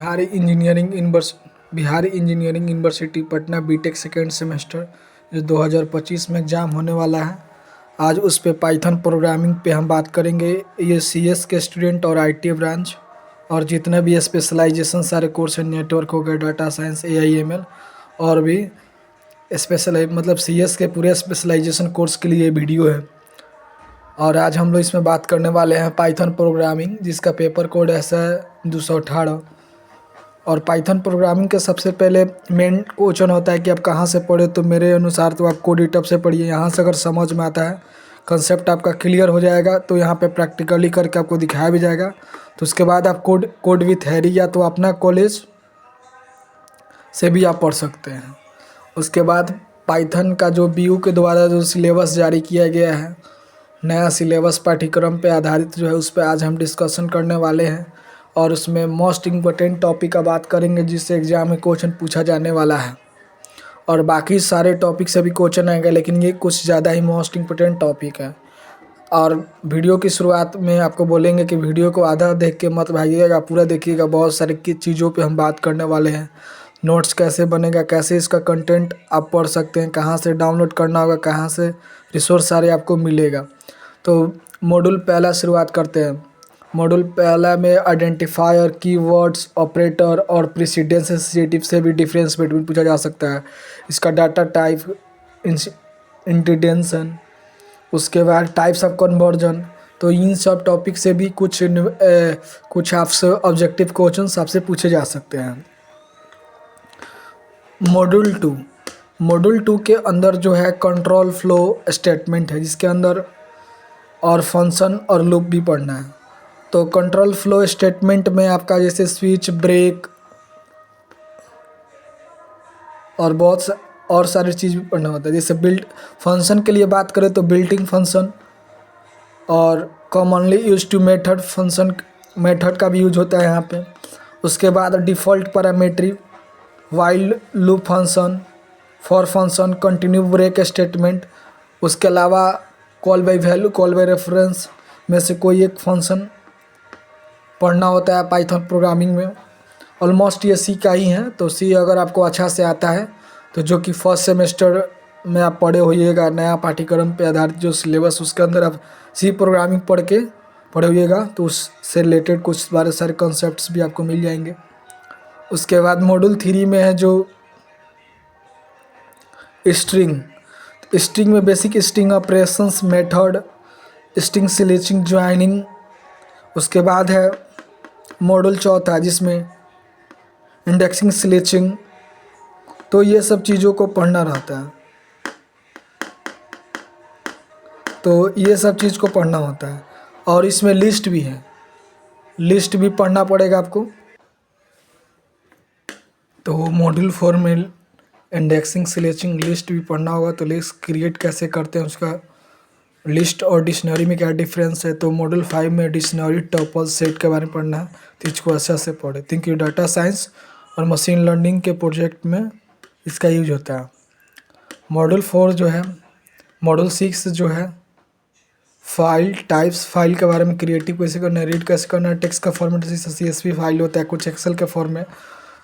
Bihari engineering university Patna B Tech second semester जो 2025 में exam होने वाला है। आज उस पे पाइथन प्रोग्रामिंग पे हम बात करेंगे। ये सीएस के स्टूडेंट और आईटी ब्रांच और जितने भी स्पेशलाइजेशन सारे कोर्स हैं, नेटवर्क हो गया, डाटा साइंस, एआईएमएल और भी स्पेशल मतलब सीएस के पूरे स्पेशलाइजेशन कोर्स के लिए ये वीडियो है। और आज हम लोग इसमें बात करने वाले हैं पाइथन प्रोग्रामिंग, जिसका पेपर कोड ऐसा है 218। और पाइथन प्रोग्रामिंग के सबसे पहले मेन क्वेश्चन होता है कि आप कहाँ से पढ़े। तो मेरे अनुसार तो आप कोड यूट्यूब से पढ़िए। यहाँ से अगर समझ में आता है, कंसेप्ट आपका क्लियर हो जाएगा, तो यहाँ पे प्रैक्टिकली करके आपको दिखाया भी जाएगा। तो उसके बाद आप कोड विथ हैरी या तो अपना कॉलेज से भी आप पढ़ सकते हैं। उसके बाद पाइथन का जो BU के द्वारा जो सिलेबस जारी किया गया है, नया सिलेबस पाठ्यक्रम पे आधारित जो है, उस पर आज हम डिस्कशन करने वाले हैं। और उसमें मोस्ट इम्पोर्टेंट टॉपिक का बात करेंगे, जिससे एग्ज़ाम में क्वेश्चन पूछा जाने वाला है। और बाकी सारे टॉपिक से भी क्वेश्चन आएंगे, लेकिन ये कुछ ज़्यादा ही मोस्ट इम्पोर्टेंट टॉपिक है। और वीडियो की शुरुआत में आपको बोलेंगे कि वीडियो को आधा देख के मत भागिएगा, पूरा देखिएगा। बहुत सारी चीज़ों पे हम बात करने वाले हैं। नोट्स कैसे बनेगा, कैसे इसका कंटेंट आप पढ़ सकते हैं, कहाँ से डाउनलोड करना होगा, कहाँ से रिसोर्स सारे आपको मिलेगा। तो मॉड्यूल पहला शुरुआत करते हैं। मॉड्यूल पहला में आइडेंटिफायर, कीवर्ड्स, ऑपरेटर और प्रेसिडेंस सेंसिटिव से भी डिफरेंस बिटवीन पूछा जा सकता है। इसका डाटा टाइप, इंटेंशन, उसके बाद टाइप्स ऑफ कन्वर्जन। तो इन सब टॉपिक से भी कुछ आपसे ऑब्जेक्टिव क्वेश्चंस आपसे पूछे जा सकते हैं। मॉड्यूल 2 के अंदर जो है कंट्रोल फ्लो स्टेटमेंट है, जिसके अंदर और फंक्शन और लूप भी पढ़ना है। तो कंट्रोल फ्लो स्टेटमेंट में आपका जैसे स्विच, ब्रेक और और सारी चीज़ भी पढ़ना होता है। जैसे बिल्ट फंक्शन के लिए बात करें तो बिल्टिंग फंक्शन और commonly use two method function, method का भी यूज होता है यहाँ पे। उसके बाद default parameter, while loop function, for function, continue break statement. उसके अलावा call by value, call by reference में से कोई एक फंक्शन पढ़ना होता है पाइथन प्रोग्रामिंग में। ऑलमोस्ट ये सी का ही है। तो सी अगर आपको अच्छा से आता है, तो जो कि फर्स्ट सेमेस्टर में आप पढ़े होइएगा, नया पाठ्यक्रम पे आधारित जो सिलेबस, उसके अंदर आप सी प्रोग्रामिंग पढ़े होइएगा, तो उससे रिलेटेड कुछ सारे कॉन्सेप्ट्स भी आपको मिल जाएंगे। उसके बाद मॉड्यूल 3 में है जो स्ट्रिंग में basic string operations, method, string selecting, joining. उसके बाद है मॉड्यूल 4 जिसमें इंडेक्सिंग, स्लेचिंग। तो ये सब चीज़ों को पढ़ना रहता है। तो ये सब चीज़ को पढ़ना होता है। और इसमें लिस्ट भी है, लिस्ट भी पढ़ना पड़ेगा आपको। तो मॉड्यूल 4 में इंडेक्सिंग, स्लेचिंग, लिस्ट भी पढ़ना होगा। तो लिस्ट क्रिएट कैसे करते हैं, उसका लिस्ट और डिक्शनरी में क्या डिफरेंस है। तो मॉड्यूल 5 में डिक्शनरी, टपल, सेट के बारे में पढ़ना है। तो इसको अच्छे से पढ़े। क्योंकि डाटा साइंस और मशीन लर्निंग के प्रोजेक्ट में इसका यूज होता है। मॉड्यूल 4 जो है, मॉड्यूल 6 जो है फाइल टाइप्स, फाइल के बारे में, क्रिएटिव कैसे करना है, रीड कैसे करना है, टेक्स्ट का फॉर्मेट जैसे CSV फाइल होता है, कुछ एक्सेल के फॉर्म में।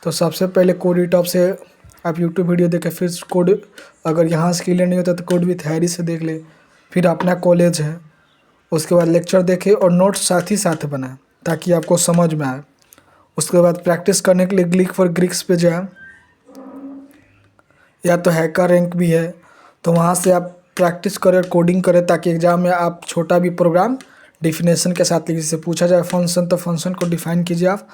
तो सबसे पहले कोड यूट्यूब से आप यूट्यूब वीडियो देखें, फिर कोड अगर यहाँ से क्लियर नहीं होता तो कोड विथ हैरी से देख ले। फिर अपना कॉलेज है, उसके बाद लेक्चर देखें और नोट्स साथ ही साथ बनाएं ताकि आपको समझ में आए। उसके बाद प्रैक्टिस करने के लिए ग्लिक फॉर ग्रीक्स पे जाएं, या तो हैकर रैंक भी है, तो वहाँ से आप प्रैक्टिस करें, कोडिंग करें, ताकि एग्ज़ाम में आप छोटा भी प्रोग्राम डिफिनेशन के साथ लिखिए। जैसे पूछा जाए फंक्शन, तो फंक्शन को डिफाइन कीजिए आप,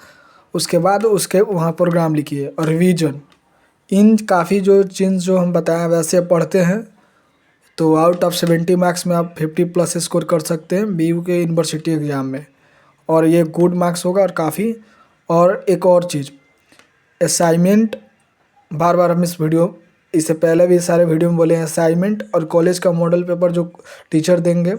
उसके बाद उसके वहाँ प्रोग्राम लिखिए। और रिवीजन, इन काफ़ी जो चीज़ जो हम बताएं वैसे पढ़ते हैं, तो आउट ऑफ 70 मार्क्स में आप 50+ स्कोर कर सकते हैं BU के यूनिवर्सिटी एग्ज़ाम में। और ये गुड मार्क्स होगा और काफ़ी। और एक और चीज़, असाइनमेंट, बार बार हम इस वीडियो, इससे पहले भी सारे वीडियो में बोले हैं, असाइनमेंट और कॉलेज का मॉडल पेपर जो टीचर देंगे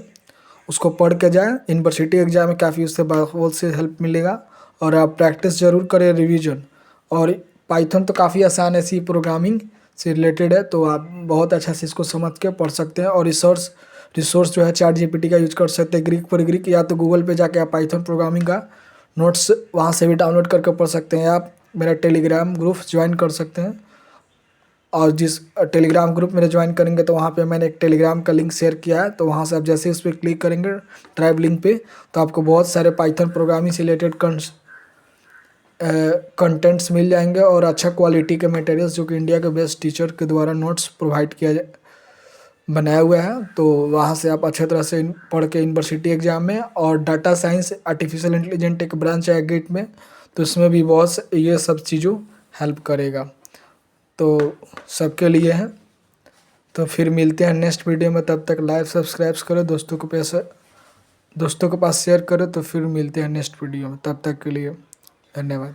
उसको पढ़ के जाएं। यूनिवर्सिटी एग्ज़ाम में काफ़ी उससे बहुत से हेल्प मिलेगा। और आप प्रैक्टिस ज़रूर करें, रिवीजन। और पाइथन तो काफ़ी आसान है, सी प्रोग्रामिंग से रिलेटेड है, तो आप बहुत अच्छा से इसको समझ के पढ़ सकते हैं। और रिसोर्स जो है ChatGPT का यूज कर सकते हैं, ग्रीक पर ग्रीक, या तो गूगल पे जाके आप पाइथन प्रोग्रामिंग का नोट्स वहाँ से भी डाउनलोड करके पढ़ सकते हैं। आप मेरा टेलीग्राम ग्रुप ज्वाइन कर सकते हैं, और जिस टेलीग्राम ग्रुप मेरे ज्वाइन करेंगे तो वहाँ पे मैंने एक टेलीग्राम का लिंक शेयर किया है, तो वहाँ से आप जैसे ही उस पर क्लिक करेंगे ट्राइब लिंक पे, तो आपको बहुत सारे पाइथन प्रोग्रामिंग से रिलेटेड कंटेंट्स मिल जाएंगे और अच्छा क्वालिटी के मटेरियल्स जो कि इंडिया के बेस्ट टीचर के द्वारा नोट्स प्रोवाइड बनाया हुआ है। तो वहाँ से आप अच्छे तरह से पढ़ के यूनिवर्सिटी एग्जाम में, और डाटा साइंस आर्टिफिशियल इंटेलिजेंट एक ब्रांच है गेट में, तो इसमें भी बहुत ये सब चीज़ों हेल्प करेगा, तो सबके लिए है। तो फिर मिलते हैं नेक्स्ट वीडियो में, तब तक लाइक सब्सक्राइब करो, दोस्तों के पास शेयर करो। तो फिर मिलते हैं नेक्स्ट वीडियो में, तब तक के लिए धन्यवाद।